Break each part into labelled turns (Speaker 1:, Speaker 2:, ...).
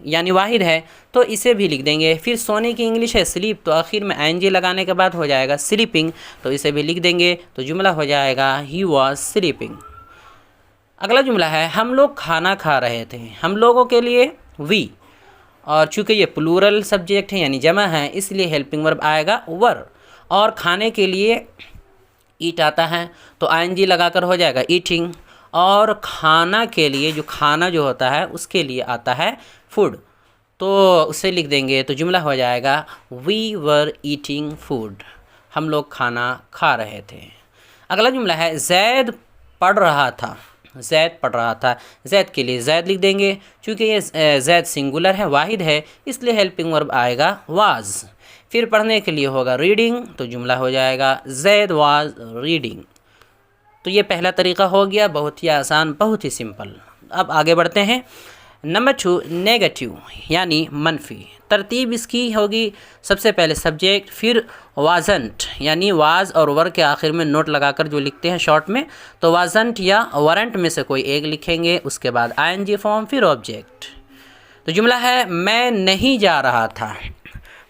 Speaker 1: یعنی واحد ہے تو اسے بھی لکھ دیں گے. پھر سونے کی انگلش ہے سلیپ، تو آخر میں آئی این جی لگانے کے بعد ہو جائے گا سلیپنگ، تو اسے بھی لکھ دیں گے تو جملہ ہو جائے گا ہی واز سلیپنگ. اگلا جملہ ہے ہم لوگ کھانا کھا رہے تھے. ہم لوگوں کے لیے وی، اور چونکہ یہ پلورل سبجیکٹ ہے یعنی جمع ہے اس لیے ہیلپنگ ورب آئے گا ور، اور کھانے کے لیے ایٹ آتا ہے تو آئی این جی لگا کر ہو جائے گا ایٹنگ، اور کھانا کے لیے کھانا جو ہوتا ہے اس کے لیے آتا ہے فوڈ، تو اسے لکھ دیں گے تو جملہ ہو جائے گا وی ور ایٹنگ فوڈ، ہم لوگ کھانا کھا رہے تھے. اگلا جملہ ہے زید پڑھ رہا تھا. زید پڑھ رہا تھا، زید کے لیے زید لکھ دیں گے، چونکہ یہ زید سنگولر ہے واحد ہے اس لیے ہیلپنگ ورب آئے گا واز. پھر پڑھنے کے لیے ہوگا ریڈنگ، تو جملہ ہو جائے گا زید واز ریڈنگ. تو یہ پہلا طریقہ ہو گیا، بہت ہی آسان، بہت ہی سمپل. اب آگے بڑھتے ہیں. نمبر 2 نیگیٹو یعنی منفی. ترتیب اس کی ہوگی سب سے پہلے سبجیکٹ، پھر وازنٹ یعنی واز اور ور کے آخر میں نوٹ لگا کر جو لکھتے ہیں شارٹ میں، تو وازنٹ یا ورنٹ میں سے کوئی ایک لکھیں گے، اس کے بعد آئی این جی فارم پھر آبجیکٹ. تو جملہ ہے میں نہیں جا رہا تھا،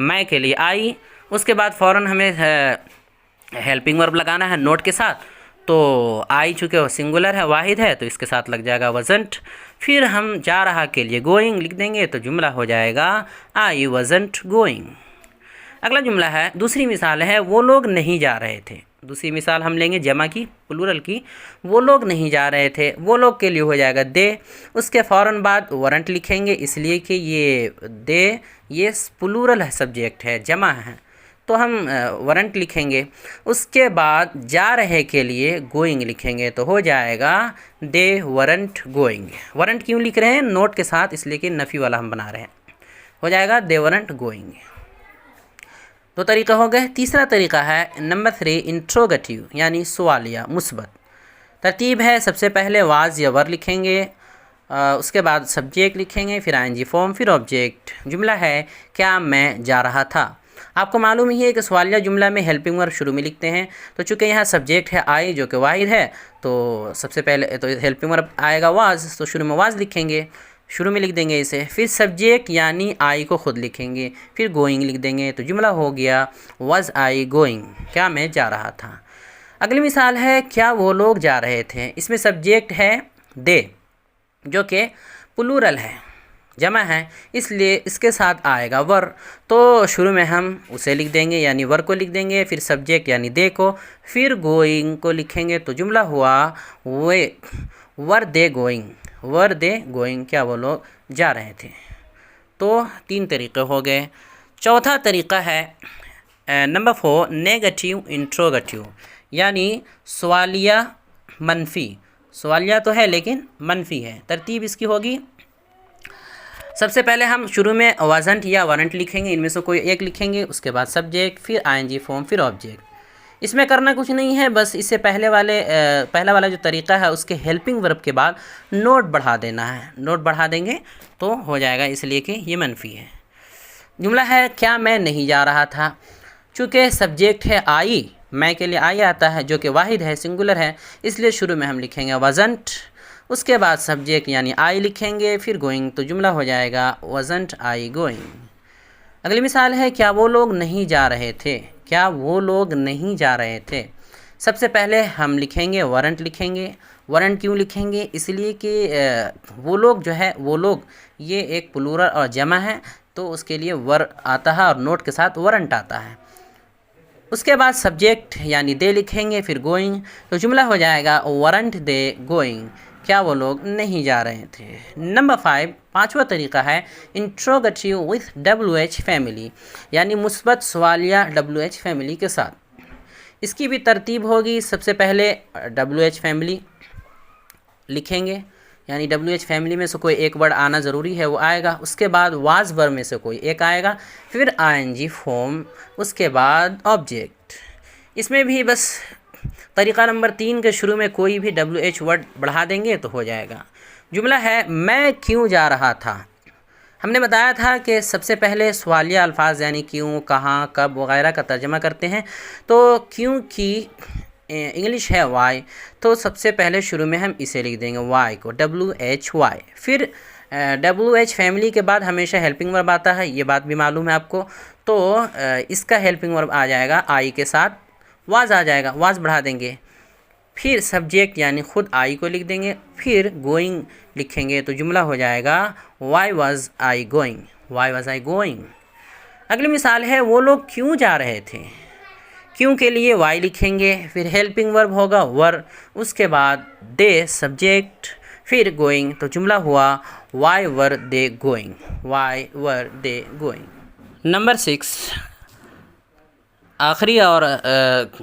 Speaker 1: میں کے لیے آئی، اس کے بعد فوراً ہمیں ہیلپنگ ورب لگانا ہے نوٹ کے ساتھ، تو آئی چونکہ وہ سنگولر ہے واحد ہے تو اس کے ساتھ لگ جائے گا وزنٹ. پھر ہم جا رہا کے لیے گوئنگ لکھ دیں گے تو جملہ ہو جائے گا آئی وزنٹ گوئنگ. اگلا جملہ ہے دوسری مثال ہے وہ لوگ نہیں جا رہے تھے. دوسری مثال ہم لیں گے جمع کی پلورل کی، وہ لوگ نہیں جا رہے تھے، وہ لوگ کے لیے ہو جائے گا دے، اس کے فوراً بعد ورنٹ لکھیں گے اس لیے کہ یہ دے یہ پلورل سبجیکٹ ہے جمع ہے تو ہم ورنٹ لکھیں گے. اس کے بعد جا رہے کے لیے گوئنگ لکھیں گے تو ہو جائے گا دے ورنٹ گوئنگ. ورنٹ کیوں لکھ رہے ہیں نوٹ کے ساتھ؟ اس لیے کہ نفی والا ہم بنا رہے ہیں، ہو جائے گا دے ورنٹ گوئنگ. دو طریقہ ہو گئے. تیسرا طریقہ ہے نمبر 3 انٹروگیٹیو یعنی سوالیہ مثبت. ترتیب ہے سب سے پہلے واز یا ور لکھیں گے، اس کے بعد سبجیکٹ لکھیں گے، پھر آئی این جی فارم پھر آبجیکٹ. جملہ ہے کیا میں جا رہا تھا. آپ کو معلوم ہی ہے کہ سوالیہ جملہ میں ہیلپنگ ورب شروع میں لکھتے ہیں، تو چونکہ یہاں سبجیکٹ ہے آئی جو کہ واحد ہے تو سب سے پہلے تو ہیلپنگ ورب آئے گا واز، تو شروع میں واز لکھیں گے، شروع میں لکھ دیں گے اسے. پھر سبجیکٹ یعنی آئی کو خود لکھیں گے، پھر گوئنگ لکھ دیں گے تو جملہ ہو گیا واز آئی گوئنگ، کیا میں جا رہا تھا. اگلی مثال ہے کیا وہ لوگ جا رہے تھے. اس میں سبجیکٹ ہے دے جو کہ پلورل ہے جمع ہے اس لیے اس کے ساتھ آئے گا ور، تو شروع میں ہم اسے لکھ دیں گے یعنی ور کو لکھ دیں گے، پھر سبجیکٹ یعنی دے کو، پھر گوئنگ کو لکھیں گے تو جملہ ہوا ور they going, were they going, کیا وہ لوگ جا رہے تھے. تو 3 طریقے ہو گئے. چوتھا طریقہ ہے نمبر 4 نیگیٹیو انٹروگیٹیو یعنی سوالیہ منفی. سوالیہ تو ہے لیکن منفی ہے. ترتیب اس کی ہوگی سب سے پہلے ہم شروع میں وازنٹ یا وارنٹ لکھیں گے، ان میں سے کوئی ایک لکھیں گے، اس کے بعد سبجیکٹ پھر آئی این جی فارم پھر آبجیکٹ. اس میں کرنا کچھ نہیں ہے، بس اس سے پہلا والا جو طریقہ ہے اس کے ہیلپنگ ورب کے بعد نوٹ بڑھا دینا ہے. نوٹ بڑھا دیں گے تو ہو جائے گا اس لیے کہ یہ منفی ہے. جملہ ہے کیا میں نہیں جا رہا تھا. چونکہ سبجیکٹ ہے آئی، میں کے لیے آئی آتا ہے جو کہ واحد ہے سنگولر ہے اس لیے شروع میں ہم لکھیں گے وزنٹ، اس کے بعد سبجیکٹ یعنی آئی لکھیں گے پھر گوئنگ تو جملہ ہو جائے گا وزنٹ آئی گوئنگ. اگلی مثال ہے کیا وہ لوگ نہیں جا رہے تھے. کیا وہ لوگ نہیں جا رہے تھے. سب سے پہلے ہم لکھیں گے ورنٹ لکھیں گے. ورنٹ کیوں لکھیں گے؟ اس لیے کہ وہ لوگ جو ہے وہ لوگ یہ ایک پلورل اور جمع ہے تو اس کے لیے ور آتا ہے اور نوٹ کے ساتھ ورنٹ آتا ہے. اس کے بعد سبجیکٹ یعنی دے لکھیں گے پھر گوئنگ تو جملہ ہو جائے گا ورنٹ دے گوئنگ، کیا وہ لوگ نہیں جا رہے تھے. نمبر 5 پانچواں طریقہ ہے انٹروگیٹیو وتھ ڈبلیو ایچ فیملی یعنی مثبت سوالیہ ڈبلیو ایچ فیملی کے ساتھ. اس کی بھی ترتیب ہوگی سب سے پہلے ڈبلیو ایچ فیملی لکھیں گے یعنی ڈبلیو ایچ فیملی میں سے کوئی ایک ورڈ آنا ضروری ہے وہ آئے گا، اس کے بعد واز ور میں سے کوئی ایک آئے گا، پھر آئی این جی فارم، اس کے بعد آبجیکٹ. اس میں بھی بس طریقہ نمبر 3 کے شروع میں کوئی بھی ڈبلیو ایچ ورڈ بڑھا دیں گے تو ہو جائے گا. جملہ ہے میں کیوں جا رہا تھا. ہم نے بتایا تھا کہ سب سے پہلے سوالیہ الفاظ یعنی کیوں، کہاں، کب وغیرہ کا ترجمہ کرتے ہیں، تو کیوں کی انگلش ہے وائی، تو سب سے پہلے شروع میں ہم اسے لکھ دیں گے وائی کو ڈبلیو ایچ وائی، پھر WH فیملی کے بعد ہمیشہ ہیلپنگ ورب آتا ہے، یہ بات بھی معلوم ہے آپ کو، تو اس کا ہیلپنگ ورب آ جائے گا آئی کے ساتھ واز آ جائے گا، واز بڑھا دیں گے، پھر سبجیکٹ یعنی خود آئی کو لکھ دیں گے، پھر گوئنگ لکھیں گے تو جملہ ہو جائے گا why was I going, why was I going. اگلی مثال ہے وہ لوگ کیوں جا رہے تھے، کیوں کے لیے وائی لکھیں گے، پھر ہیلپنگ ورب ہوگا ور، اس کے بعد دے سبجیکٹ، پھر گوئنگ، تو جملہ ہوا why were they going, why were they going. Number 6 آخری اور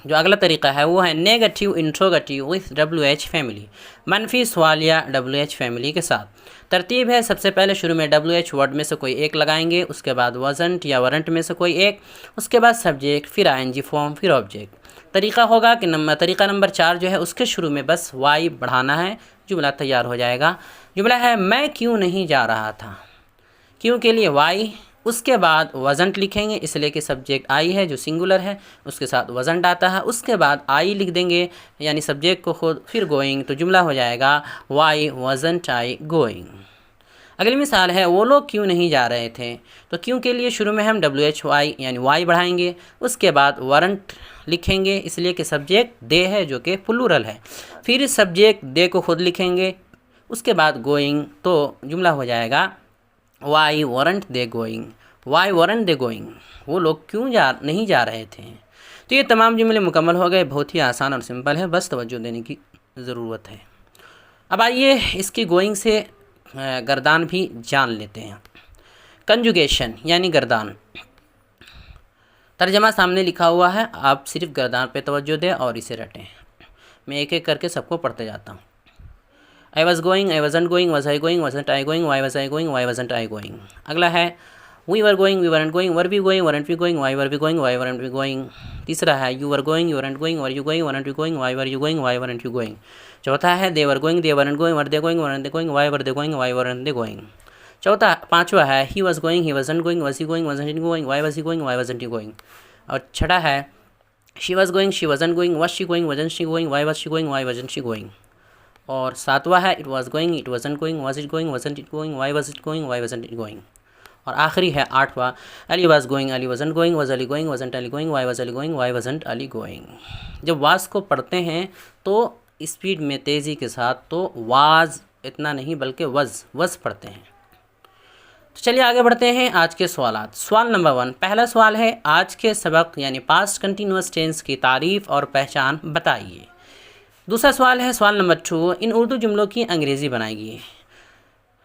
Speaker 1: جو اگلا طریقہ ہے وہ ہے نیگیٹیو انٹروگیٹیو وتھ WH فیملی، منفی سوالیہ WH فیملی کے ساتھ۔ ترتیب ہے، سب سے پہلے شروع میں WH ورڈ میں سے کوئی ایک لگائیں گے، اس کے بعد وزنٹ یا ورنٹ میں سے کوئی ایک، اس کے بعد سبجیکٹ، پھر ING فارم، پھر آبجیکٹ۔ طریقہ ہوگا کہ طریقہ نمبر 4 جو ہے اس کے شروع میں بس وائی بڑھانا ہے، جملہ تیار ہو جائے گا۔ جملہ ہے میں کیوں نہیں جا رہا تھا، کیوں کے لیے وائی، اس کے بعد وزنٹ لکھیں گے اس لیے کہ سبجیکٹ آئی ہے جو سنگولر ہے، اس کے ساتھ وزنٹ آتا ہے، اس کے بعد آئی لکھ دیں گے یعنی سبجیکٹ کو خود، پھر گوئنگ، تو جملہ ہو جائے گا وائی وزنٹ آئی گوئنگ۔ اگلی مثال ہے وہ لوگ کیوں نہیں جا رہے تھے، تو کیوں کے لیے شروع میں ہم WHY یعنی وائی بڑھائیں گے، اس کے بعد ورنٹ لکھیں گے اس لیے کہ سبجیکٹ دے ہے جو کہ پلورل ہے، پھر سبجیکٹ دے کو خود لکھیں گے، اس کے بعد گوئنگ، تو جملہ ہو جائے گا why weren't they going, why weren't they going, وہ لوگ کیوں نہیں جا رہے تھے۔ تو یہ تمام جملے مکمل ہو گئے، بہت ہی آسان اور سمپل ہے، بس توجہ دینے کی ضرورت ہے۔ اب آئیے اس کی گوئنگ سے گردان بھی جان لیتے ہیں۔ کنجوگیشن یعنی گردان، ترجمہ سامنے لکھا ہوا ہے، آپ صرف گردان پہ توجہ دیں اور اسے رٹیں، میں ایک ایک کر کے سب کو پڑھتے جاتا ہوں۔ I was going, I wasn't going, was I going, wasn't I going, why was I going, why wasn't I going۔ اگلا ہے we were going, we weren't going, were we going, weren't we going, why were we going, why weren't we going۔ تیسرا ہے you were going, you weren't going, were you going, weren't you going, why were you going, why weren't you going۔ چوتھا ہے they were going, they weren't going, were they going, weren't they going, why were they going, why weren't they going۔ پانچواں ہے he was going, he wasn't going, was he going, wasn't he going, why was he going, why wasn't he going۔ اور چھٹا ہے she was going, she wasn't going, was she going, wasn't she going, why was she going, why wasn't she going۔ اور ساتواں ہے it was going, it wasn't going, was it going, wasn't it going, why was it going, why wasn't it going۔ اور آخری ہے آٹھواں Ali was going, Ali wasn't going, was Ali going, wasn't Ali going, why was Ali going, why wasn't Ali going۔ جب was کو پڑھتے ہیں تو speed میں تیزی کے ساتھ تو واز اتنا نہیں بلکہ وز پڑھتے ہیں۔ تو چلیے آگے بڑھتے ہیں آج کے سوالات۔ سوال نمبر 1، پہلا سوال ہے آج کے سبق یعنی پاسٹ کنٹینیوس ٹینس کی تعریف اور پہچان بتائیے۔ دوسرا سوال ہے سوال نمبر 2، ان اردو جملوں کی انگریزی بنائیے۔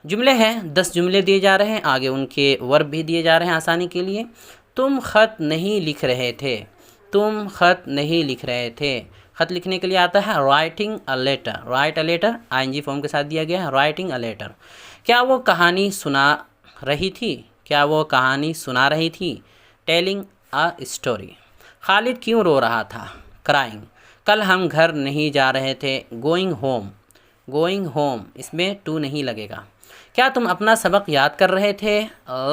Speaker 1: جملے ہیں 10 جملے دیے جا رہے ہیں، آگے ان کے ورب بھی دیے جا رہے ہیں آسانی کے لیے۔ تم خط نہیں لکھ رہے تھے، تم خط نہیں لکھ رہے تھے، خط لکھنے کے لیے آتا ہے writing a letter, write a letter ING form کے ساتھ دیا گیا ہے رائٹنگ اے لیٹر۔ کیا وہ کہانی سنا رہی تھی، کیا وہ کہانی سنا رہی تھی، ٹیلنگ اے اسٹوری۔ خالد کیوں رو رہا تھا، کرائنگ۔ کل ہم گھر نہیں جا رہے تھے، گوئنگ ہوم، گوئنگ ہوم، اس میں ٹو نہیں لگے گا۔ کیا تم اپنا سبق یاد کر رہے تھے،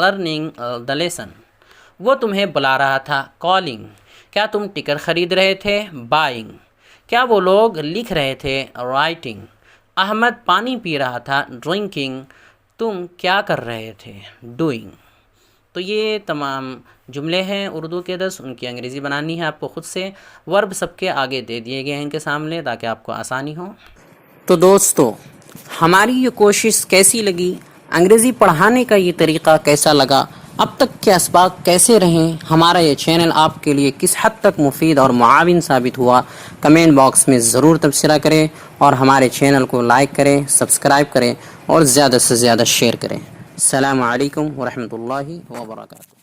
Speaker 1: لرننگ دا لیسن۔ وہ تمہیں بلا رہا تھا، کالنگ۔ کیا تم ٹکٹ خرید رہے تھے، بائنگ۔ کیا وہ لوگ لکھ رہے تھے، رائٹنگ۔ احمد پانی پی رہا تھا، ڈرنکنگ۔ تم کیا کر رہے تھے، ڈوئنگ۔ تو یہ تمام جملے ہیں اردو کے 10، ان کی انگریزی بنانی ہے آپ کو خود سے۔ ورب سب کے آگے دے دیے گئے ہیں ان کے سامنے تاکہ آپ کو آسانی ہو۔ تو دوستو ہماری یہ کوشش کیسی لگی، انگریزی پڑھانے کا یہ طریقہ کیسا لگا، اب تک کے اسباق کیسے رہیں، ہمارا یہ چینل آپ کے لیے کس حد تک مفید اور معاون ثابت ہوا، کمنٹ باکس میں ضرور تبصرہ کریں اور ہمارے چینل کو لائک کریں، سبسکرائب کریں اور زیادہ سے زیادہ شیئر کریں۔ السلام علیکم ورحمۃ اللہ وبرکاتہ۔